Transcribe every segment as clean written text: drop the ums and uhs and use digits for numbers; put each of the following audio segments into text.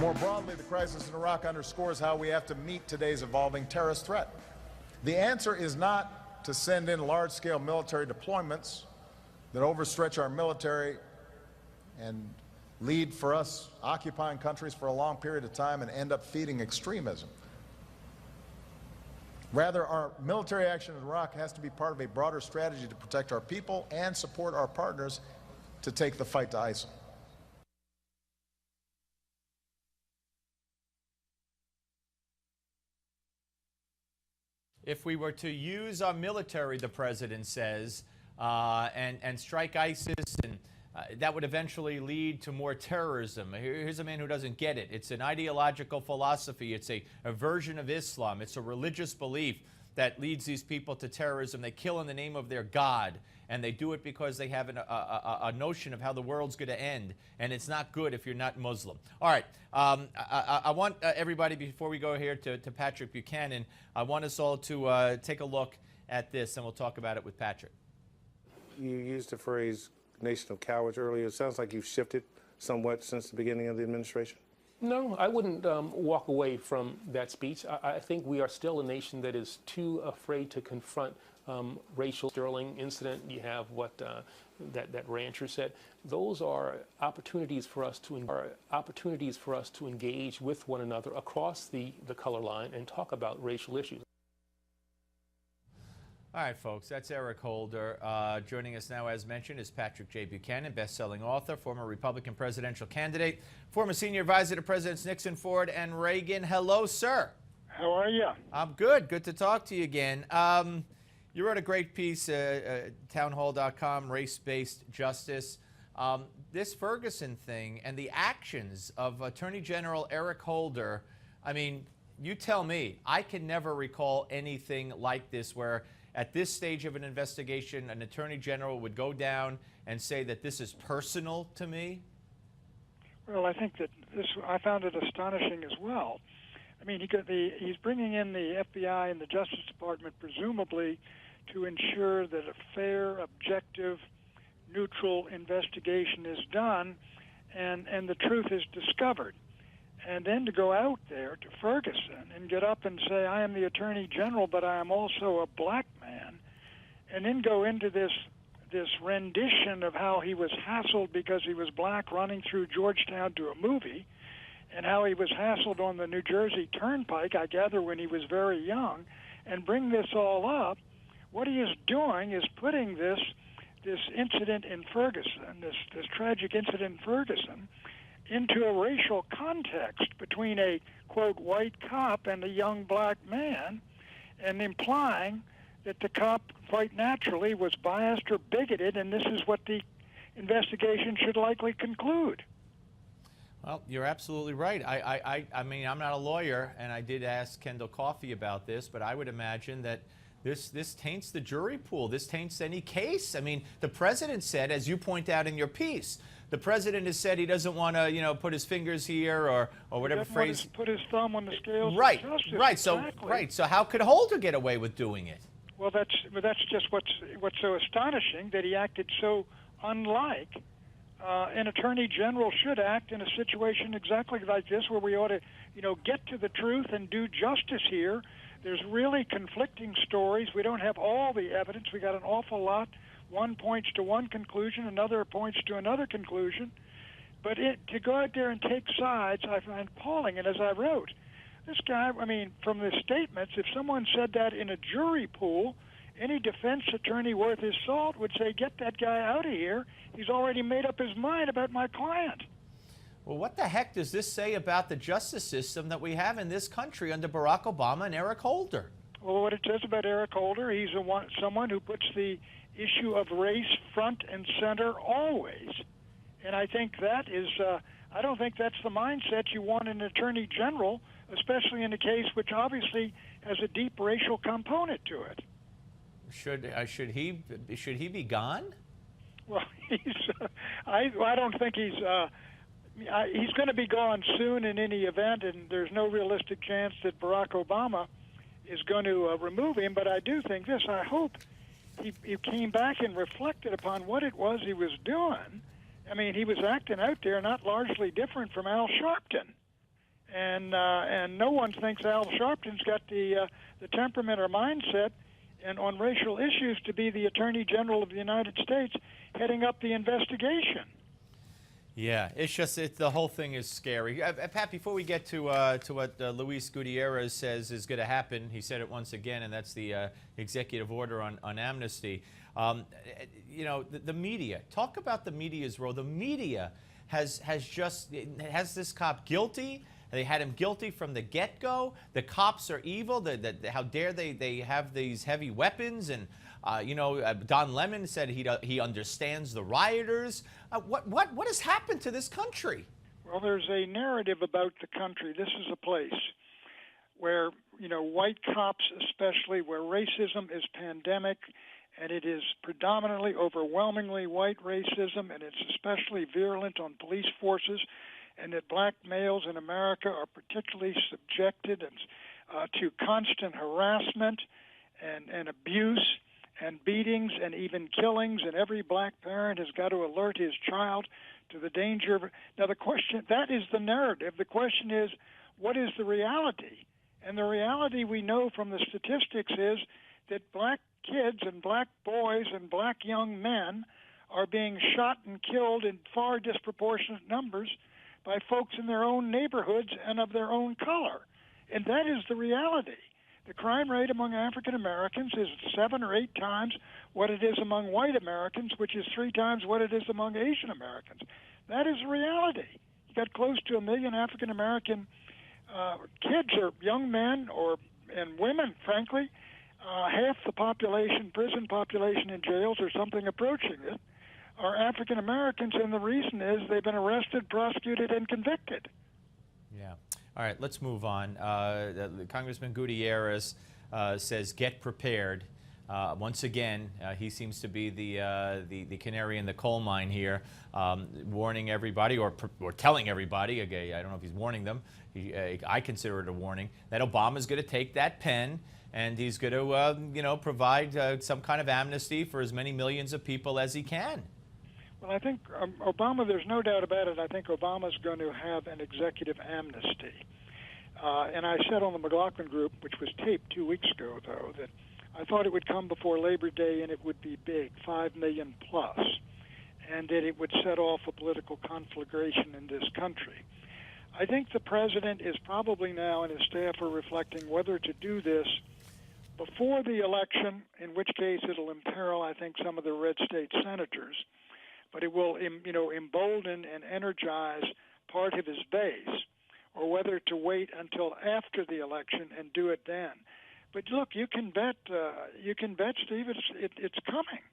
More broadly, the crisis in Iraq underscores how we have to meet today's evolving terrorist threat. The answer is not to send in large-scale military deployments that overstretch our military and lead for us occupying countries for a long period of time and end up feeding extremism. Rather, our military action in Iraq has to be part of a broader strategy to protect our people and support our partners to take the fight to ISIL. If we were to use our military, the president says, and strike ISIS, and that would eventually lead to more terrorism. Here's a man who doesn't get it. It's an ideological philosophy. It's a version of Islam. It's a religious belief that leads these people to terrorism. They kill in the name of their God, and they do it because they have a notion of how the world's going to end, and it's not good if you're not Muslim. All right, I want everybody, before we go here to Patrick Buchanan, I want us all to take a look at this, and we'll talk about it with Patrick. You used the phrase nation of cowards earlier. It sounds like you've shifted somewhat since the beginning of the administration. No, I wouldn't walk away from that speech. I think we are still a nation that is too afraid to confront racial Sterling incident. You have what that rancher said. Those are opportunities for us to engage with one another across the color line and talk about racial issues. All right, folks, that's Eric Holder. Joining us now, as mentioned, is Patrick J. Buchanan, best-selling author, former Republican presidential candidate, former senior advisor to Presidents Nixon, Ford, and Reagan. Hello, sir. How are you? I'm good. Good to talk to you again. You wrote a great piece, townhall.com, race-based justice. This Ferguson thing and the actions of Attorney General Eric Holder, I mean, you tell me. I can never recall anything like this where at this stage of an investigation, an attorney general would go down and say that this is personal to me? Well, I think that I found it astonishing as well. I mean, he's bringing in the FBI and the Justice Department presumably to ensure that a fair, objective, neutral investigation is done and the truth is discovered. And then to go out there to Ferguson and get up and say, I am the Attorney General, but I am also a black man, and then go into this rendition of how he was hassled because he was black running through Georgetown to a movie, and how he was hassled on the New Jersey Turnpike, I gather when he was very young, and bring this all up. What he is doing is putting this incident in Ferguson, this tragic incident in Ferguson, into a racial context between a, quote, white cop and a young black man, and implying that the cop quite naturally was biased or bigoted, and this is what the investigation should likely conclude. Well, you're absolutely right. I mean, I'm not a lawyer, and I did ask Kendall Coffey about this, but I would imagine that this taints the jury pool. This taints any case. I mean, the president said, as you point out in your piece, the president has said he doesn't want to, put his fingers here or whatever phrase. Put his thumb on the scales. Right, of justice. right. Exactly. So how could Holder get away with doing it? Well, that's just what's so astonishing, that he acted so unlike an attorney general should act in a situation exactly like this, where we ought to, get to the truth and do justice here. There's really conflicting stories. We don't have all the evidence. We got an awful lot. One points to one conclusion, another points to another conclusion. But to go out there and take sides, I find appalling. And as I wrote, this guy, I mean, from the statements, if someone said that in a jury pool, any defense attorney worth his salt would say, get that guy out of here. He's already made up his mind about my client. Well, what the heck does this say about the justice system that we have in this country under Barack Obama and Eric Holder? Well, what it says about Eric Holder, he's someone who puts the issue of race front and center always. And I think that is, I don't think that's the mindset you want in an attorney general, especially in a case which obviously has a deep racial component to it. Should he be gone? Well, I don't think he's going to be gone soon in any event, and there's no realistic chance that Barack Obama is going to remove him. But I do think this. I hope he came back and reflected upon what it was he was doing. I mean, he was acting out there not largely different from Al Sharpton. and no one thinks Al Sharpton's got the temperament or mindset and on racial issues to be the Attorney General of the United States heading up the investigation. Yeah, it's just the whole thing is scary. Pat, before we get to what Luis Gutierrez says is going to happen, he said it once again, and that's the executive order on amnesty. You know, the media. Talk about the media's role. The media has this cop guilty. They had him guilty from the get-go. The cops are evil. How dare they have these heavy weapons? And you know, Don Lemon said he understands the rioters. What has happened to this country? Well, there's a narrative about the country. This is a place where, you know, white cops especially, where racism is pandemic, and it is predominantly, overwhelmingly white racism, and it's especially virulent on police forces, and that black males in America are particularly subjected to constant harassment and abuse and beatings and even killings, and every black parent has got to alert his child to the danger of it. Now, the question, that is the narrative. The question is, what is the reality? And the reality we know from the statistics is that black kids and black boys and black young men are being shot and killed in far disproportionate numbers by folks in their own neighborhoods and of their own color. And that is the reality. The crime rate among African Americans is 7 or 8 times what it is among white Americans, which is 3 times what it is among Asian Americans. That is reality. You got close to 1 million African American kids or young men and women, frankly. Half the population, prison population in jails or something approaching it, are African Americans, and the reason is they've been arrested, prosecuted, and convicted. Yeah. All right, let's move on. Congressman Gutierrez says, "Get prepared." Once again, he seems to be the canary in the coal mine here, warning everybody or telling everybody. Okay, I don't know if he's warning them. I consider it a warning that Obama's going to take that pen and he's going to, you know, provide some kind of amnesty for as many millions of people as he can. Well, I think Obama, there's no doubt about it, I think Obama's going to have an executive amnesty. And I said on the McLaughlin Group, which was taped 2 weeks ago, though, that I thought it would come before Labor Day and it would be big, 5 million plus, and that it would set off a political conflagration in this country. I think the president is probably now, and his staff are reflecting whether to do this before the election, in which case it'll imperil, I think, some of the red state senators, but it will, you know, embolden and energize part of his base, or whether to wait until after the election and do it then. But look, you can bet, Steve, it's coming.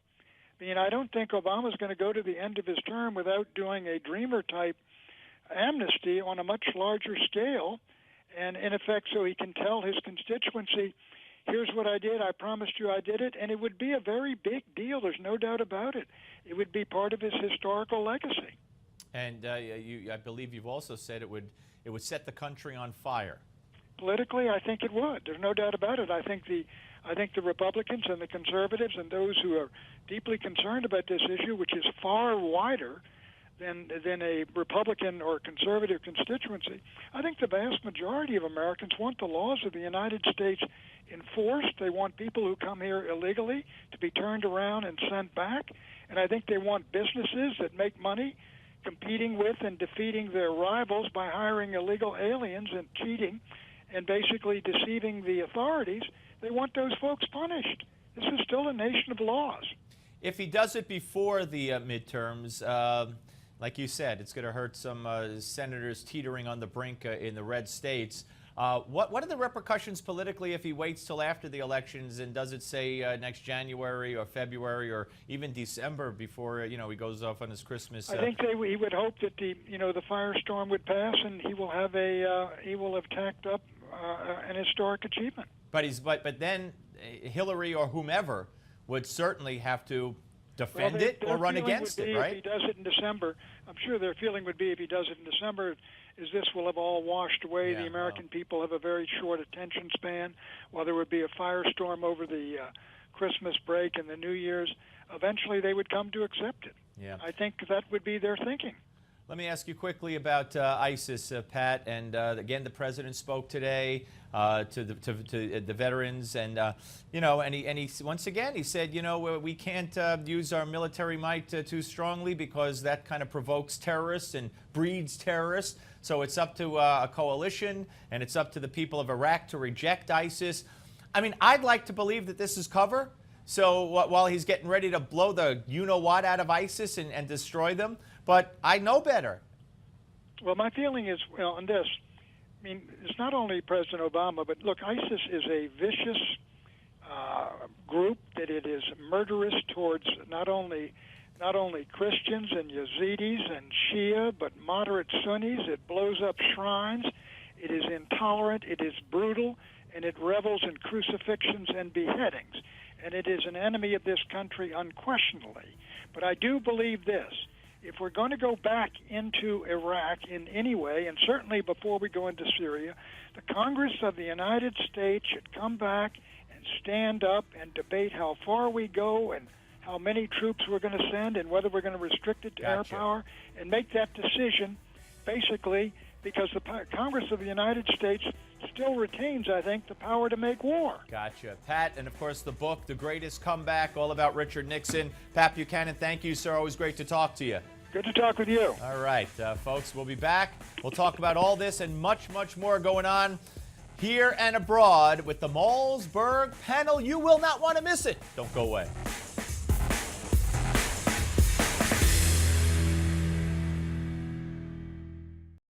I mean, I don't think Obama's going to go to the end of his term without doing a Dreamer-type amnesty on a much larger scale, and in effect, so he can tell his constituency, here's what I did, I promised you I did it, and it would be a very big deal, there's no doubt about it. It would be part of his historical legacy. And I believe you've also said it would set the country on fire. Politically, I think it would. There's no doubt about it. I think the Republicans and the conservatives and those who are deeply concerned about this issue, which is far wider than a Republican or conservative constituency, I think the vast majority of Americans want the laws of the United States enforced. They want people who come here illegally to be turned around and sent back. And I think they want businesses that make money competing with and defeating their rivals by hiring illegal aliens and cheating and basically deceiving the authorities. They want those folks punished. This is still a nation of laws. If he does it before the midterms, like you said, it's going to hurt some senators teetering on the brink in the red states. What are the repercussions politically if he waits till after the elections and does it, say, next January or February or even December before he goes off on his Christmas? I think he would hope that the firestorm would pass and he will have tacked up an historic achievement. But then Hillary or whomever would certainly have to defend it or run against it, right? If he does it in December, I'm sure their feeling would be if he does it in December, is this will have all washed away. Yeah, the American people have a very short attention span. While there would be a firestorm over the Christmas break and the New Year's, eventually they would come to accept it. Yeah. I think that would be their thinking. Let me ask you quickly about ISIS, Pat. And again, the president spoke today to the veterans, and and he once again he said, we can't use our military might too strongly because that kind of provokes terrorists and breeds terrorists. So it's up to a coalition, and it's up to the people of Iraq to reject ISIS. I mean, I'd like to believe that this is cover. So while he's getting ready to blow the you-know-what out of ISIS and destroy them, but I know better. Well, my feeling is, on this, I mean, it's not only President Obama, but look, ISIS is a vicious group, that it is murderous towards not only Christians and Yazidis and Shia, but moderate Sunnis. It blows up shrines. It is intolerant. It is brutal, and it revels in crucifixions and beheadings. And it is an enemy of this country unquestionably. But I do believe this. If we're going to go back into Iraq in any way, and certainly before we go into Syria, the Congress of the United States should come back and stand up and debate how far we go and how many troops we're going to send and whether we're going to restrict it to air power, and make that decision basically because the Congress of the United States still retains, I think, the power to make war. Gotcha. Pat, and of course the book, The Greatest Comeback, all about Richard Nixon. Pat Buchanan, thank you, sir. Always great to talk to you. Good to talk with you. All right, folks, we'll be back. We'll talk about all this and much, much more going on here and abroad with the Malzberg panel. You will not want to miss it. Don't go away.